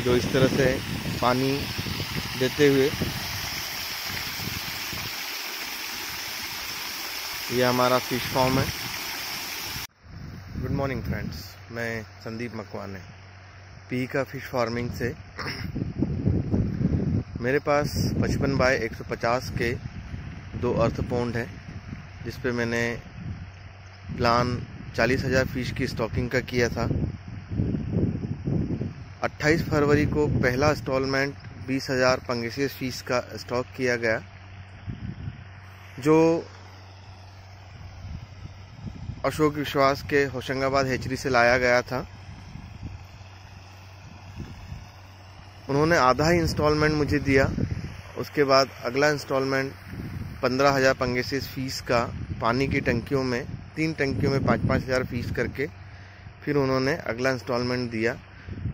जो इस तरह से पानी देते हुए ये हमारा फिश फार्म है। गुड मॉर्निंग फ्रेंड्स, मैं संदीप मकवाने पी का फिश फार्मिंग से। मेरे पास 55 बाय 150 के 2 अर्थ पॉन्ड है, जिस पे मैंने प्लान 40,000 फिश की स्टॉकिंग का किया था। 28 फरवरी को पहला इंस्टॉलमेंट 20,000 पंगेसियस फिश का स्टॉक किया गया, जो अशोक विश्वास के होशंगाबाद हेचरी से लाया गया था। उन्होंने आधा ही इंस्टॉलमेंट मुझे दिया। उसके बाद अगला इंस्टॉलमेंट 15,000 पंगेसियस फीस का पानी की टंकियों में 3 टंकियों में 5,000 फीस करके फिर उन्होंने अगला इंस्टॉलमेंट दिया,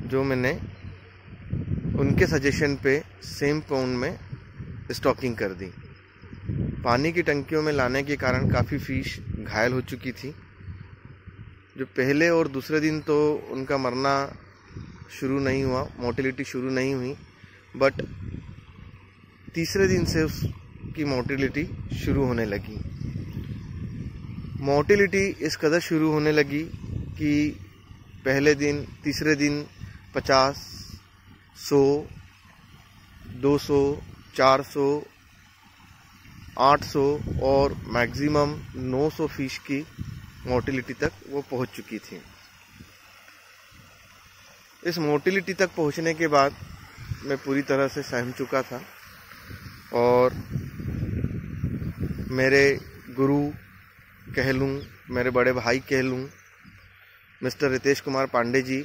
जो मैंने उनके सजेशन पे सेम पॉन्ड में स्टॉकिंग कर दी। पानी की टंकियों में लाने के कारण काफ़ी फिश घायल हो चुकी थी। जो पहले और दूसरे दिन तो उनका मरना शुरू नहीं हुआ, मोर्टेलिटी शुरू नहीं हुई, बट तीसरे दिन से उसकी मोर्टेलिटी शुरू होने लगी। मोर्टेलिटी इस कदर शुरू होने लगी कि पहले दिन, तीसरे दिन 50, 100, 200, 400, 800 और मैक्सिमम 900 फिश की मोर्टेलिटी तक वो पहुंच चुकी थी। इस मोर्टेलिटी तक पहुंचने के बाद मैं पूरी तरह से सहम चुका था और मेरे गुरु कह लूँ, मेरे बड़े भाई कह लूँ, मिस्टर रितेश कुमार पांडे जी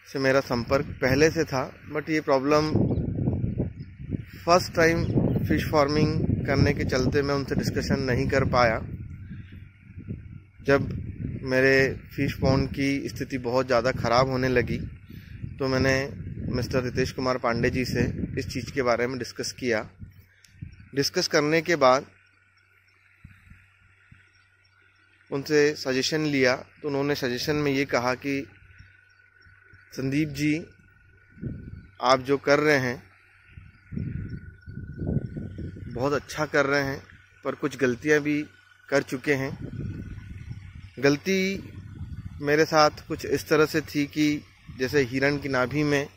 से मेरा संपर्क पहले से था, बट ये problem first time fish farming करने के चलते मैं उनसे डिस्कशन नहीं कर पाया। जब मेरे फिश पॉन्ड की स्थिति बहुत ज़्यादा ख़राब होने लगी तो मैंने मिस्टर रितेश कुमार पांडे जी से इस चीज़ के बारे में डिस्कस किया। डिस्कस करने के बाद उनसे सजेशन लिया, तो उन्होंने सजेशन में ये कहा कि संदीप जी, आप जो कर रहे हैं बहुत अच्छा कर रहे हैं, पर कुछ गलतियां भी कर चुके हैं। गलती मेरे साथ कुछ इस तरह से थी कि जैसे हिरण की नाभि में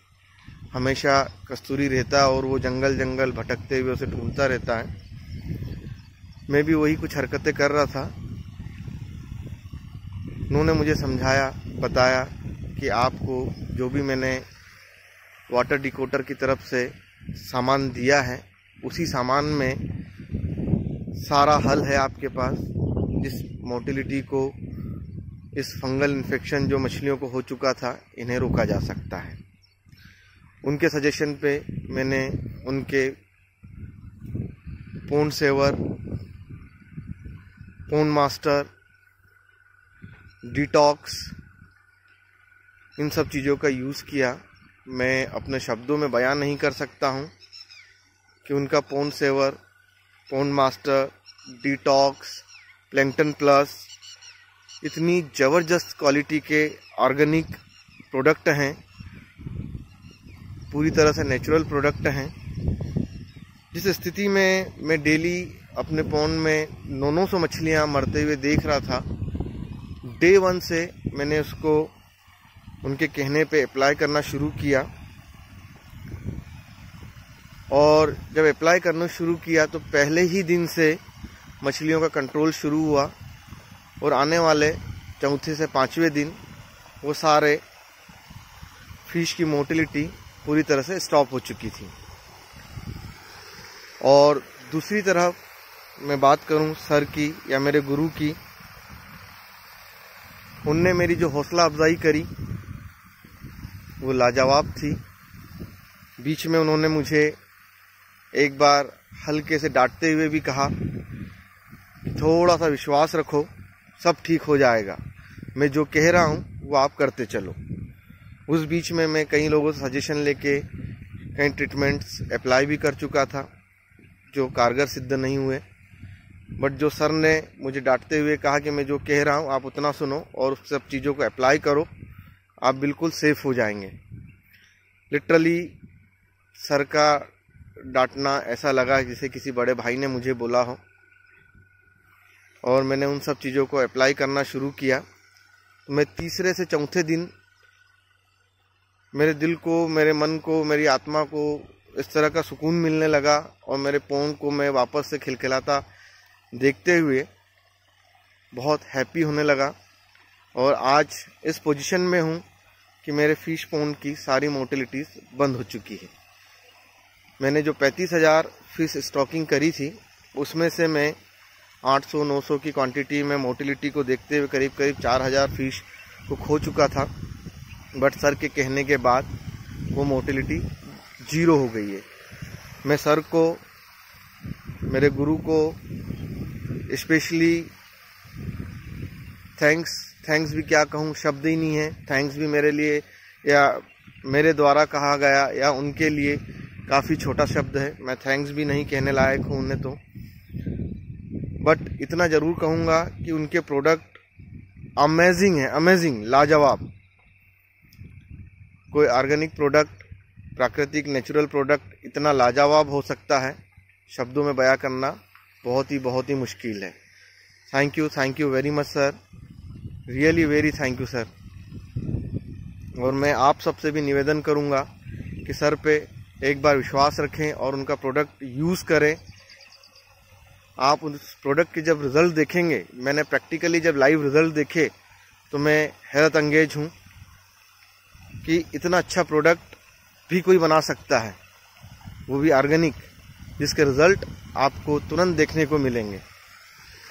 हमेशा कस्तूरी रहता है और वो जंगल जंगल भटकते हुए उसे ढूंढता रहता है, मैं भी वही कुछ हरकतें कर रहा था। उन्होंने मुझे समझाया, बताया कि आपको जो भी मैंने वाटर डिकोटर की तरफ से सामान दिया है, उसी सामान में सारा हल है आपके पास, जिस मोर्टेलिटी को, इस फंगल इन्फेक्शन जो मछलियों को हो चुका था, इन्हें रोका जा सकता है। उनके सजेशन पे मैंने उनके pond saver, pond master, detox, इन सब चीज़ों का यूज़ किया। मैं अपने शब्दों में बयान नहीं कर सकता हूँ कि उनका pond saver, pond master, detox, plankton plus इतनी ज़बरदस्त क्वालिटी के ऑर्गेनिक प्रोडक्ट हैं, पूरी तरह से नेचुरल प्रोडक्ट हैं। जिस स्थिति में मैं डेली अपने पॉन्ड में 900 मछलियाँ मरते हुए देख रहा था, डे 1 से मैंने उसको उनके कहने पे अप्लाई करना शुरू किया। और जब अप्लाई करना शुरू किया तो पहले ही दिन से मछलियों का कंट्रोल शुरू हुआ और आने वाले चौथे से 5वें दिन वो सारे फिश की मोर्टेलिटी पूरी तरह से स्टॉप हो चुकी थी। और दूसरी तरफ मैं बात करूं सर की या मेरे गुरु की, उनने मेरी जो हौसला अफजाई करी वो लाजवाब थी। बीच में उन्होंने मुझे एक बार हल्के से डांटते हुए भी कहा, थोड़ा सा विश्वास रखो, सब ठीक हो जाएगा, मैं जो कह रहा हूँ वो आप करते चलो। उस बीच में मैं कई लोगों से सजेशन लेके कई ट्रीटमेंट्स अप्लाई भी कर चुका था, जो कारगर सिद्ध नहीं हुए। बट जो सर ने मुझे डांटते हुए कहा कि मैं जो कह रहा हूँ आप उतना सुनो और उस सब चीज़ों को अप्लाई करो, आप बिल्कुल सेफ हो जाएंगे। लिटरली सर का डांटना ऐसा लगा जैसे किसी बड़े भाई ने मुझे बोला हो, और मैंने उन सब चीज़ों को अप्लाई करना शुरू किया। तो मैं तीसरे से चौथे दिन मेरे दिल को, मेरे मन को, मेरी आत्मा को इस तरह का सुकून मिलने लगा, और मेरे पोन को मैं वापस से खिलखिलाता देखते हुए बहुत हैप्पी होने लगा। और आज इस पोजीशन में हूँ कि मेरे फिश पॉन्ड की सारी मोटिलिटीज़ बंद हो चुकी है। मैंने जो 35,000 फिश स्टॉकिंग करी थी, उसमें से मैं 800-900 की क्वांटिटी में मोटिलिटी को देखते हुए करीब 4,000 फिश को खो चुका था। बट सर के कहने के बाद वो मोटिलिटी 0 हो गई है। मैं सर को, मेरे गुरु को स्पेशली थैंक्स भी क्या कहूँ, शब्द ही नहीं है। थैंक्स भी मेरे लिए या मेरे द्वारा कहा गया या उनके लिए काफ़ी छोटा शब्द है। मैं थैंक्स भी नहीं कहने लायक हूँ उन्हें तो, बट इतना ज़रूर कहूँगा कि उनके प्रोडक्ट अमेजिंग है, अमेजिंग, लाजवाब। कोई ऑर्गेनिक प्रोडक्ट, प्राकृतिक नेचुरल प्रोडक्ट इतना लाजवाब हो सकता है, शब्दों में बयां करना बहुत ही मुश्किल है। Thank you very much sir, really very thank you sir. और मैं आप सबसे भी निवेदन करूंगा कि सर पे एक बार विश्वास रखें और उनका प्रोडक्ट यूज़ करें। आप उस प्रोडक्ट के जब रिज़ल्ट देखेंगे, मैंने प्रैक्टिकली जब लाइव रिज़ल्ट देखे तो मैं हैरत अंगेज हूँ कि इतना अच्छा प्रोडक्ट भी कोई बना सकता है, वो भी ऑर्गेनिक, जिसके रिज़ल्ट आपको तुरंत देखने को मिलेंगे।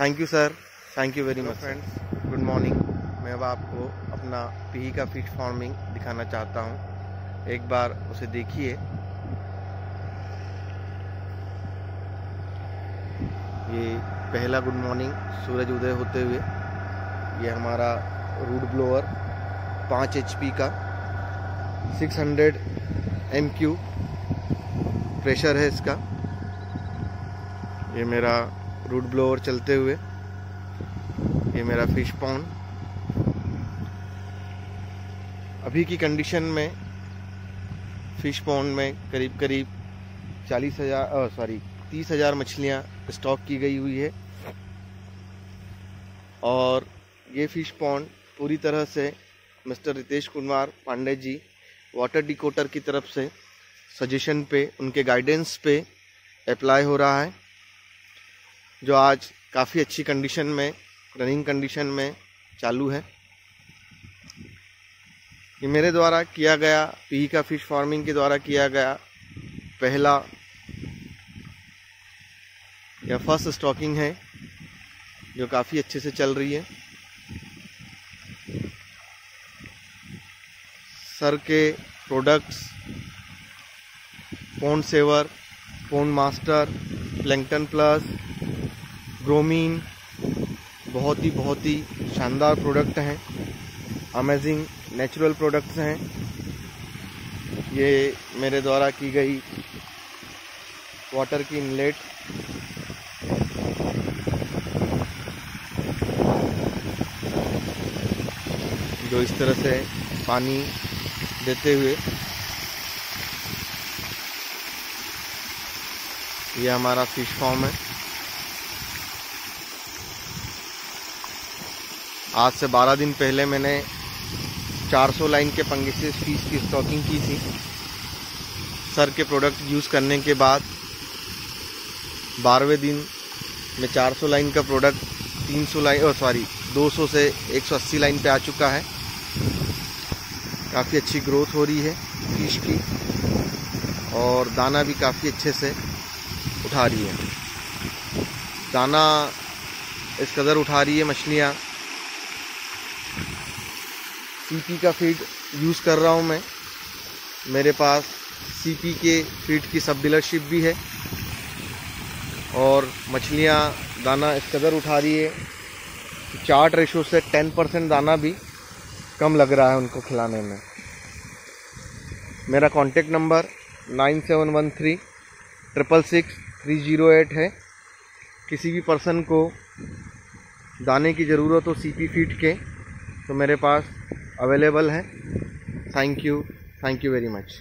Thank you sir, thank you very much. Friends, good morning. मैं अब आपको अपना पीही का फिश फार्मिंग दिखाना चाहता हूँ, एक बार उसे देखिए। ये पहला गुड मॉर्निंग सूरज उदय होते हुए। ये हमारा रूट ब्लोअर 5 HP का 600 MQ प्रेशर है इसका। ये मेरा रूट ब्लोअर चलते हुए, ये मेरा फिश पॉन्ड। अभी की कंडीशन में फिश पॉन्ड में करीब 30,000 मछलियाँ स्टॉक की गई हुई है। और ये फिश पॉन्ड पूरी तरह से मिस्टर रितेश कुमार पांडे जी वाटर डिकोटर की तरफ से सजेशन पे, उनके गाइडेंस पे अप्लाई हो रहा है, जो आज काफ़ी अच्छी कंडीशन में, रनिंग कंडीशन में चालू है। ये मेरे द्वारा किया गया, पीही का फिश फार्मिंग के द्वारा किया गया पहला या फर्स्ट स्टॉकिंग है, जो काफ़ी अच्छे से चल रही है। सर के products pond saver, pond master, plankton plus, Gromin बहुत ही शानदार प्रोडक्ट हैं, अमेजिंग नेचुरल प्रोडक्ट्स हैं। ये मेरे द्वारा की गई वाटर की इनलेट, जो इस तरह से पानी देते हुए, ये हमारा फिश फार्म है। आज से 12 दिन पहले मैंने 400 लाइन के पंगेसिस फिश की स्टॉकिंग की थी। सर के प्रोडक्ट यूज़ करने के बाद 12वें दिन में 400 लाइन का प्रोडक्ट 200 से 180 लाइन पे आ चुका है। काफ़ी अच्छी ग्रोथ हो रही है फिश की, और दाना भी काफ़ी अच्छे से उठा रही है। दाना इस कदर उठा रही है मछलियाँ। सीपी का फीड यूज़ कर रहा हूँ मैं। मेरे पास सीपी के फीड की सब डीलरशिप भी है, और मछलियाँ दाना इस कदर उठा रही है कि चार्ट रेशो से 10% दाना भी कम लग रहा है उनको खिलाने में। मेरा कॉन्टेक्ट नंबर 9713 666 308 है। किसी भी पर्सन को दाने की ज़रूरत हो सीपी फीड के, तो मेरे पास अवेलेबल है। Thank you very much.